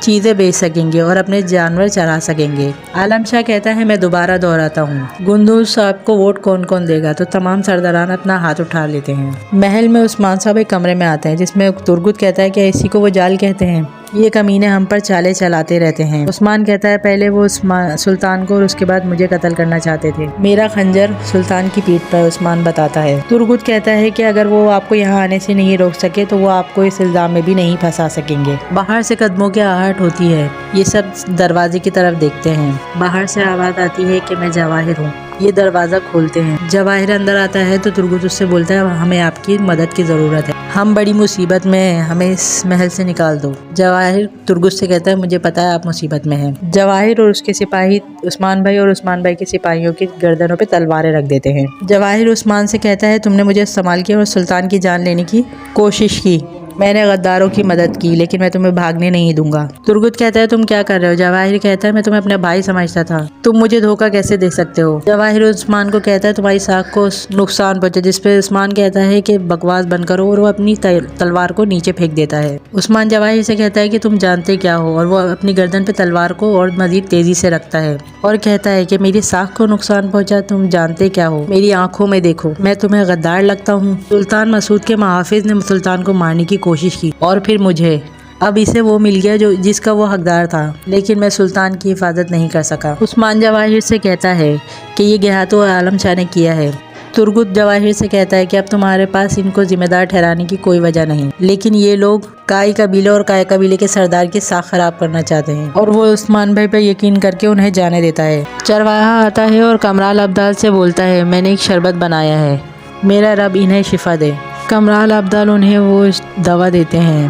چیزیں بیچ سکیں گے اور اپنے جانور چرا سکیں گے۔ عالم شاہ کہتا ہے میں دوبارہ دہراتا ہوں، گندوز صاحب کو ووٹ کون کون دے گا؟ تو تمام سرداران اپنا ہاتھ اٹھا لیتے ہیں۔ محل میں عثمان صاحب ایک کمرے میں آتے ہیں جس میں ترگت کہتا ہے کہ اسی کو وہ جال کہتے ہیں، یہ کمینے ہم پر چالے چلاتے رہتے ہیں۔ عثمان کہتا ہے پہلے وہ سلطان کو اور اس کے بعد مجھے قتل کرنا چاہتے تھے، میرا خنجر سلطان کی پیٹھ پر، عثمان بتاتا ہے۔ ترگت کہتا ہے کہ اگر وہ آپ کو یہاں آنے سے نہیں روک سکے تو وہ آپ کو اس الزام میں بھی نہیں پھنسا سکیں گے۔ باہر سے قدموں کی آہٹ ہوتی ہے، یہ سب دروازے کی طرف دیکھتے ہیں۔ باہر سے آواز آتی ہے کہ میں جواہر ہوں، یہ دروازہ کھولتے ہیں۔ جواہر اندر آتا ہے تو ترگت اس سے بولتا ہے ہمیں آپ کی مدد کی ضرورت ہے، ہم بڑی مصیبت میں ہیں، ہمیں اس محل سے نکال دو۔ جواہر ترگت سے کہتا ہے مجھے پتا ہے آپ مصیبت میں ہیں۔ جواہر اور اس کے سپاہی عثمان بھائی اور عثمان بھائی کے سپاہیوں کی گردنوں پہ تلواریں رکھ دیتے ہیں۔ جواہر عثمان سے کہتا ہے تم نے مجھے استعمال کیا اور سلطان کی جان لینے کی کوشش کی، میں نے غداروں کی مدد کی، لیکن میں تمہیں بھاگنے نہیں دوں گا۔ ترگت کہتا ہے تم کیا کر رہے ہو؟ جواہر کہتا ہے میں تمہیں اپنا بھائی سمجھتا تھا، تم مجھے دھوکہ کیسے دے سکتے ہو؟ جواہر عثمان کو کہتا ہے تمہاری ساکھ کو نقصان پہنچے، جس پہ عثمان کہتا ہے کہ بکواس بند کرو، اور وہ اپنی تلوار کو نیچے پھینک دیتا ہے۔ عثمان جواہر سے کہتا ہے کہ تم جانتے کیا ہو، اور وہ اپنی گردن پہ تلوار کو اور مزید تیزی سے رکھتا ہے اور کہتا ہے کہ میری ساکھ کو نقصان پہنچا، تم جانتے کیا ہو؟ میری آنکھوں میں دیکھو، میں تمہیں غدار لگتا ہوں۔ سلطان مسعود کے محافظ نے سلطان کو مارنے کی کوشش کی اور پھر مجھے، اب اسے وہ مل گیا جس کا وہ حقدار تھا، لیکن میں سلطان کی حفاظت نہیں کر سکا۔ عثمان جواہر سے کہتا ہے کہ یہ گیا تو عالم شاہ نے کیا ہے۔ ترگت جواہر سے کہتا ہے کہ اب تمہارے پاس ان کو ذمہ دار ٹھہرانے کی کوئی وجہ نہیں، لیکن یہ لوگ کائی قبیلے اور کائی قبیلے کے سردار کی ساکھ خراب کرنا چاہتے ہیں، اور وہ عثمان بھائی پہ یقین کر کے انہیں جانے دیتا ہے۔ چرواہا آتا ہے اور کمرال ابدال سے بولتا ہے میں نے ایک شربت بنایا ہے، میرا رب انہیں شفا دے۔ کمرال ابدال انہیں وہ دوا دیتے ہیں۔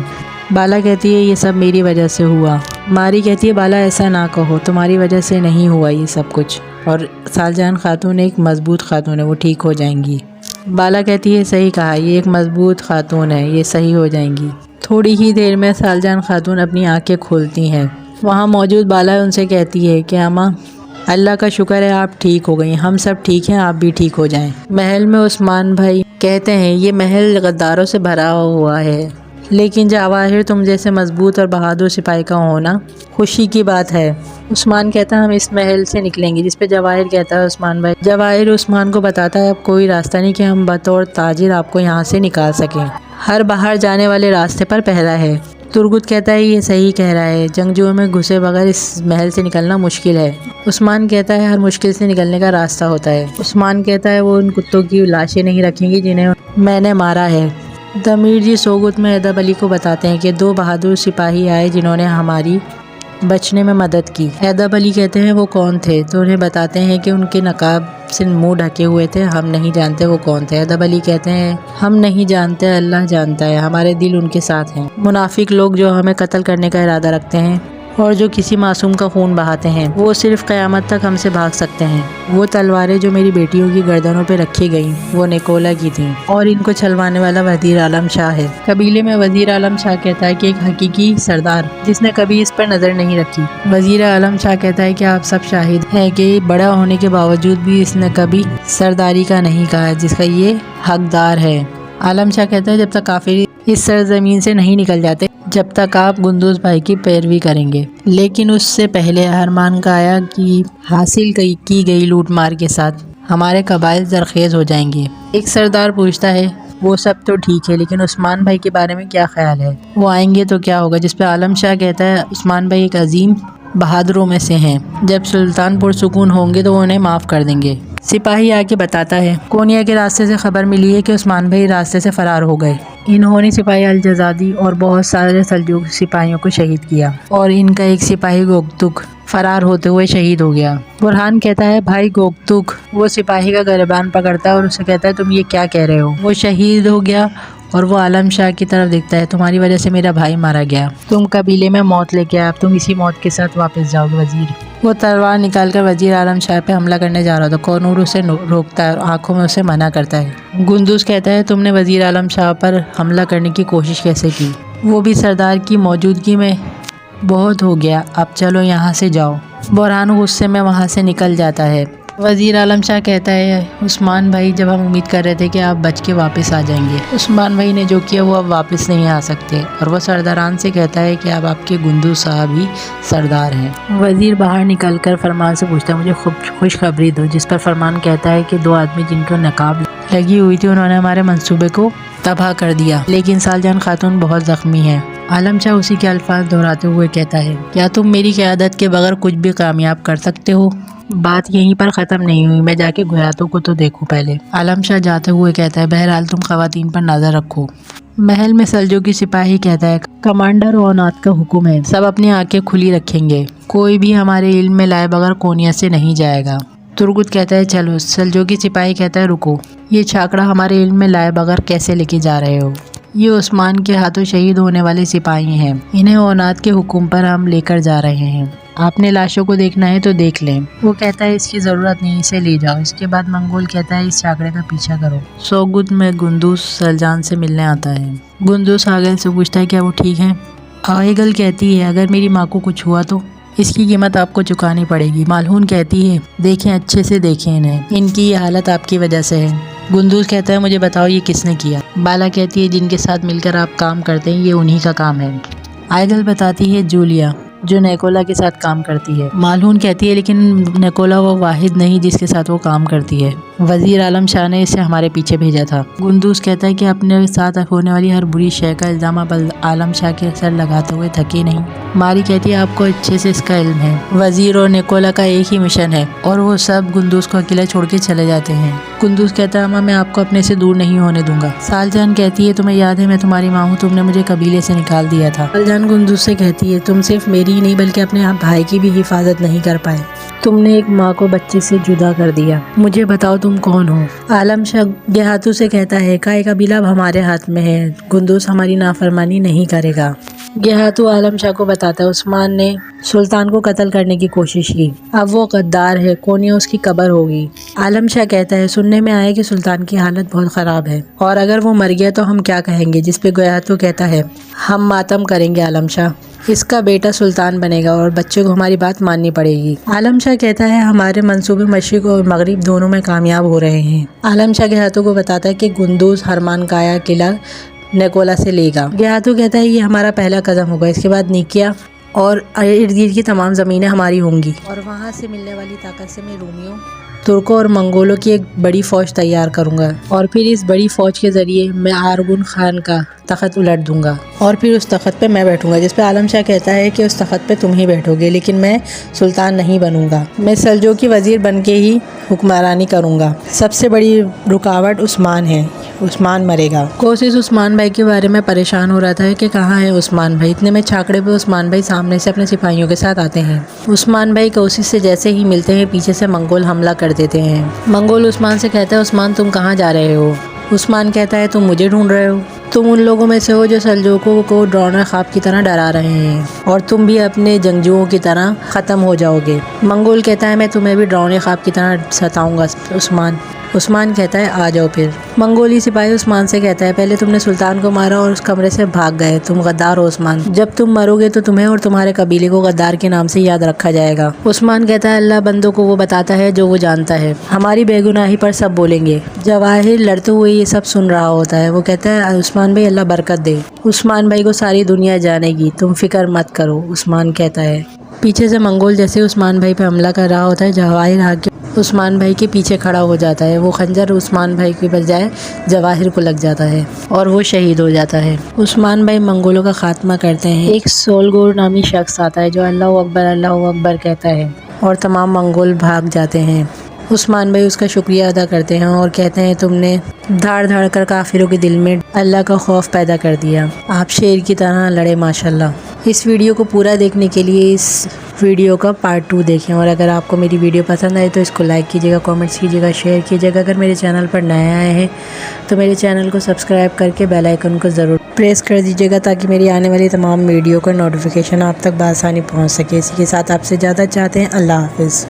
بالا کہتی ہے یہ سب میری وجہ سے ہوا۔ ماری کہتی ہے بالا ایسا نہ کہو، تمہاری وجہ سے نہیں ہوا یہ سب کچھ، اور سالجان خاتون ایک مضبوط خاتون ہے، وہ ٹھیک ہو جائیں گی۔ بالا کہتی ہے صحیح کہا، یہ ایک مضبوط خاتون ہے، یہ صحیح ہو جائیں گی۔ تھوڑی ہی دیر میں سالجان خاتون اپنی آنکھیں کھولتی ہیں، وہاں موجود بالا ان سے کہتی ہے کہ اماں اللہ کا شکر ہے آپ ٹھیک ہو گئی، ہم سب ٹھیک ہیں، آپ بھی ٹھیک ہو جائیں۔ محل میں عثمان بھائی کہتے ہیں یہ محل غداروں سے بھرا ہوا ہے، لیکن جواہر تم جیسے مضبوط اور بہادر سپاہی کا ہونا خوشی کی بات ہے۔ عثمان کہتا ہے ہم اس محل سے نکلیں گے، جس پہ جواہر کہتا ہے عثمان بھائی، جواہر عثمان کو بتاتا ہے اب کوئی راستہ نہیں کہ ہم بطور تاجر آپ کو یہاں سے نکال سکیں، ہر باہر جانے والے راستے پر پہرا ہے۔ ترگت کہتا ہے یہ صحیح کہہ رہا ہے، جنگجوؤں میں گھسے بغیر اس محل سے نکلنا مشکل ہے۔ عثمان کہتا ہے ہر مشکل سے نکلنے کا راستہ ہوتا ہے۔ عثمان کہتا ہے وہ ان کتوں کی لاشیں نہیں رکھیں گی جنہیں میں نے مارا ہے۔ دمیر جی سوگت میں حیدر علی کو بتاتے ہیں کہ 2 بہادر سپاہی آئے جنہوں نے ہماری بچنے میں مدد کی۔ حیدر علی کہتے ہیں وہ کون تھے؟ تو انہیں بتاتے ہیں کہ ان کے نقاب سے منہ ڈھکے ہوئے تھے، ہم نہیں جانتے وہ کون تھے۔ حیدر علی کہتے ہیں ہم نہیں جانتے، اللہ جانتا ہے، ہمارے دل ان کے ساتھ ہیں۔ منافق لوگ جو ہمیں قتل کرنے کا ارادہ رکھتے ہیں اور جو کسی معصوم کا خون بہاتے ہیں، وہ صرف قیامت تک ہم سے بھاگ سکتے ہیں۔ وہ تلواریں جو میری بیٹیوں کی گردنوں پہ رکھی گئیں وہ نکولا کی تھیں، اور ان کو چھلوانے والا وزیر عالم شاہ ہے۔ قبیلے میں وزیر عالم شاہ کہتا ہے کہ ایک حقیقی سردار جس نے کبھی اس پر نظر نہیں رکھی۔ وزیر عالم شاہ کہتا ہے کہ آپ سب شاہد ہیں کہ بڑا ہونے کے باوجود بھی اس نے کبھی سرداری کا نہیں کہا جس کا یہ حقدار ہے۔ عالم شاہ کہتا ہے جب تک کافر اس سرزمین سے نہیں نکل جاتے جب تک آپ گندوز بھائی کی پیروی کریں گے، لیکن اس سے پہلے ہرمان کایا کی حاصل کی گئی لوٹ مار کے ساتھ ہمارے قبائل زرخیز ہو جائیں گے۔ ایک سردار پوچھتا ہے وہ سب تو ٹھیک ہے، لیکن عثمان بھائی کے بارے میں کیا خیال ہے؟ وہ آئیں گے تو کیا ہوگا؟ جس پہ عالم شاہ کہتا ہے عثمان بھائی ایک عظیم بہادروں میں سے ہیں، جب سلطان پرسکون ہوں گے تو وہ انہیں معاف کر دیں گے۔ سپاہی آ کے بتاتا ہے کونیا کے راستے سے خبر ملی ہے کہ عثمان بھائی راستے سے فرار ہو گئے۔ انہوں نے سپاہی الجزادی اور بہت سارے سلجوق سپاہیوں کو شہید کیا، اور ان کا ایک سپاہی گوگتک فرار ہوتے ہوئے شہید ہو گیا۔ برہان کہتا ہے بھائی گوگتک، وہ سپاہی کا گریبان پکڑتا ہے اور اسے کہتا ہے تم یہ کیا کہہ رہے ہو؟ وہ شہید ہو گیا، اور وہ عالم شاہ کی طرف دیکھتا ہے تمہاری وجہ سے میرا بھائی مارا گیا، تم قبیلے میں موت لے کے آئے، اب تم اسی موت کے ساتھ واپس جاؤ گے۔ وزیر وہ تلوار نکال کر وزیر عالم شاہ پہ حملہ کرنے جا رہا تھا، کونور اسے روکتا ہے اور آنکھوں میں اسے منع کرتا ہے۔ گندوز کہتا ہے تم نے وزیر عالم شاہ پر حملہ کرنے کی کوشش کیسے کی؟ وہ بھی سردار کی موجودگی میں؟ بہت ہو گیا، اب چلو یہاں سے جاؤ۔ برہان غصے میں وہاں سے نکل جاتا ہے۔ وزیر عالم شاہ کہتا ہے عثمان بھائی جب ہم امید کر رہے تھے کہ آپ بچ کے واپس آ جائیں گے، عثمان بھائی نے جو کیا وہ اب واپس نہیں آ سکتے، اور وہ سرداران سے کہتا ہے کہ اب آپ کے گندوز صاحب ہی سردار ہیں۔ وزیر باہر نکل کر فرمان سے پوچھتا ہے مجھے خوشخبری دو، جس پر فرمان کہتا ہے کہ 2 آدمی جن کو نقاب لگی ہوئی تھی انہوں نے ہمارے منصوبے کو تباہ کر دیا، لیکن سالجان خاتون بہت زخمی ہے۔ عالم شاہ اسی کے الفاظ دہراتے ہوئے کہتا ہے کیا تم میری قیادت کے بغیر کچھ بھی کامیاب کر سکتے ہو؟ بات یہیں پر ختم نہیں ہوئی، میں جا کے گویاتوں کو تو دیکھوں پہلے۔ عالم شاہ جاتے ہوئے کہتا ہے بہرحال تم خواتین پر نظر رکھو۔ محل میں سلجوقی سپاہی کہتا ہے کمانڈر اونات کا حکم ہے، سب اپنی آنکھیں کھلی رکھیں گے، کوئی بھی ہمارے علم میں لائے بغیر کونیا سے نہیں جائے گا۔ ترگت کہتا ہے چلو۔ سلجوقی سپاہی کہتا ہے رکو، یہ چھاکڑا ہمارے علم میں لائے بغیر کیسے لے کے جا رہے ہو؟ یہ عثمان کے ہاتھوں شہید ہونے والے سپاہی ہیں، انہیں اونات کے حکم پر ہم لے کر جا رہے ہیں، آپ نے لاشوں کو دیکھنا ہے تو دیکھ لیں۔ وہ کہتا ہے اس کی ضرورت نہیں، اسے لے جاؤ۔ اس کے بعد منگول کہتا ہے اس چھاکڑے کا پیچھا کرو۔ سوگت میں گندوز سلجان سے ملنے آتا ہے۔ گندوز آگل سے پوچھتا ہے کیا وہ ٹھیک ہے؟ آگل کہتی ہے اگر میری ماں کو کچھ ہوا تو اس کی قیمت آپ کو چکانی پڑے گی۔ مالہون کہتی ہے دیکھیں اچھے سے دیکھیں انہیں، ان کی یہ حالت آپ کی وجہ سے ہے۔ گندوز کہتا ہے مجھے بتاؤ یہ کس نے کیا؟ بالا کہتی ہے جن کے ساتھ مل کر آپ کام کرتے ہیں یہ انہی کا کام ہے۔ آئگل بتاتی ہے جولیا جو نیکولا کے ساتھ کام کرتی ہے۔ مالہون کہتی ہے لیکن نیکولا وہ واحد نہیں جس کے ساتھ وہ کام کرتی ہے، وزیر عالم شاہ نے اسے ہمارے پیچھے بھیجا تھا۔ گندوز کہتا ہے کہ اپنے ساتھ ہونے والی ہر بری شے کا الزام اب عالم شاہ کے سر لگاتے ہوئے تھکے نہیں۔ ماری کہتی ہے آپ کو اچھے سے اس کا علم ہے، وزیر اور نیکولا کا ایک ہی مشن ہے، اور وہ سب گندوز کو اکیلا چھوڑ کے چلے جاتے ہیں۔ گندوز کہتا ہے اماں میں آپ کو اپنے سے دور نہیں ہونے دوں گا۔ سالجان کہتی ہے تمہیں یاد ہے میں تمہاری ماں ہوں، تم نے مجھے قبیلے سے نکال دیا تھا۔ سالجان گندوز سے کہتی ہے تم صرف میری ہی نہیں بلکہ اپنے بھائی کی بھی حفاظت نہیں کر پائے، تم نے ایک ماں کو بچے سے جدا کر دیا، مجھے بتاؤ تم کون ہو؟ عالم شاہ گہاتو سے کہتا ہے کا قبیلہ اب ہمارے ہاتھ میں ہے، گندوز ہماری نافرمانی نہیں کرے گا۔ گہاتو عالم شاہ کو بتاتا ہے عثمان نے سلطان کو قتل کرنے کی کوشش کی، اب وہ غدار ہے، کونیا اس کی قبر ہوگی۔ عالم شاہ کہتا ہے سننے میں آیا کہ سلطان کی حالت بہت خراب ہے، اور اگر وہ مر گیا تو ہم کیا کہیں گے؟ جس پہ گہاتو کہتا ہے ہم ماتم کریں گے عالم شاہ، اس کا بیٹا سلطان بنے گا اور بچے کو ہماری بات ماننی پڑے گی۔ عالم شاہ کہتا ہے ہمارے منصوبے مشرق اور مغرب دونوں میں کامیاب ہو رہے ہیں۔ عالم شاہ گہاتو کو بتاتا ہے کہ گندوز ہرمان کایا قلعہ نیکولا سے لے گا۔ گہاتو کہتا ہے یہ ہمارا پہلا قدم ہوگا، اس کے بعد نیکیا اور ارد گرد کی تمام زمینیں ہماری ہوں گی، اور وہاں سے ملنے والی طاقت سے میں رومیوں، ترکوں اور منگولوں کی ایک بڑی فوج تیار کروں گا، اور پھر اس بڑی فوج کے ذریعے میں آرغون خان کا تخت الٹ دوں گا، اور پھر اس تخت پہ میں بیٹھوں گا۔ جس پہ عالم شاہ کہتا ہے کہ اس تخت پہ تم ہی بیٹھو گے، لیکن میں سلطان نہیں بنوں گا، میں سلجوقی وزیر بن کے ہی حکمرانی کروں گا۔ سب سے بڑی رکاوٹ عثمان ہے، عثمان مرے گا۔ کوشش عثمان بھائی کے بارے میں پریشان ہو رہا تھا کہ کہاں ہے عثمان بھائی، اتنے میں چھاکڑے پہ عثمان بھائی سامنے سے اپنے سپاہیوں کے ساتھ آتے ہیں۔ عثمان بھائی کوشش سے جیسے ہی ملتے ہیں پیچھے سے منگول حملہ کر دیتے ہیں۔ منگول عثمان سے کہتا ہے عثمان تم کہاں جا رہے ہو؟ عثمان کہتا ہے تم مجھے ڈھونڈ رہے ہو، تم ان لوگوں میں سے ہو جو سلجوقوں کو ڈراؤنے خواب کی طرح ڈرا رہے ہیں، اور تم بھی اپنے جنگجوؤں کی طرح ختم ہو جاؤ گے۔ منگول کہتا ہے میں تمہیں بھی ڈراؤنے خواب کی طرح ستاؤں گا عثمان کہتا ہے آ جاؤ پھر۔ منگولی سپاہی عثمان سے کہتا ہے پہلے تم نے سلطان کو مارا اور اس کمرے سے بھاگ گئے، تم غدار ہو عثمان، جب تم مرو گے تو تمہیں اور تمہارے قبیلے کو غدار کے نام سے یاد رکھا جائے گا۔ عثمان کہتا ہے اللہ بندوں کو وہ بتاتا ہے جو وہ جانتا ہے، ہماری بے گناہی پر سب بولیں گے۔ جواہر لڑتے ہوئے یہ سب سن رہا ہوتا ہے، وہ کہتا ہے عثمان بھائی اللہ برکت دے، عثمان بھائی کو ساری دنیا جانے گی، تم فکر مت کرو، عثمان کہتا ہے۔ پیچھے سے منگول جیسے عثمان بھائی پہ حملہ کر رہا ہوتا ہے، جواہر آ کے عثمان بھائی کے پیچھے کھڑا ہو جاتا ہے، وہ خنجر عثمان بھائی کے بجائے جواہر کو لگ جاتا ہے اور وہ شہید ہو جاتا ہے۔ عثمان بھائی منگولوں کا خاتمہ کرتے ہیں۔ ایک سولگور نامی شخص آتا ہے جو اللہ اکبر کہتا ہے اور تمام منگول بھاگ جاتے ہیں۔ عثمان بھائی اس کا شکریہ ادا کرتے ہیں اور کہتے ہیں تم نے دھاڑ کر کافروں کے دل میں اللہ کا خوف پیدا کر دیا، آپ شیر کی طرح لڑے ماشاءاللہ۔ اس ویڈیو کو پورا دیکھنے کے لیے اس ویڈیو کا پارٹ 2 دیکھیں، اور اگر آپ کو میری ویڈیو پسند آئے تو اس کو لائک کیجیے گا، کامنٹس کیجیے گا، شیئر کیجیے گا۔ اگر میرے چینل پر نئے آئے ہیں تو میرے چینل کو سبسکرائب کر کے بیل آئیکن کو ضرور پریس کر دیجیے گا تاکہ میری آنے والی تمام ویڈیو کا نوٹیفیکیشن آپ تک بآسانی پہنچ سکے۔ اسی کے ساتھ آپ سے زیادہ چاہتے ہیں۔ اللہ حافظ۔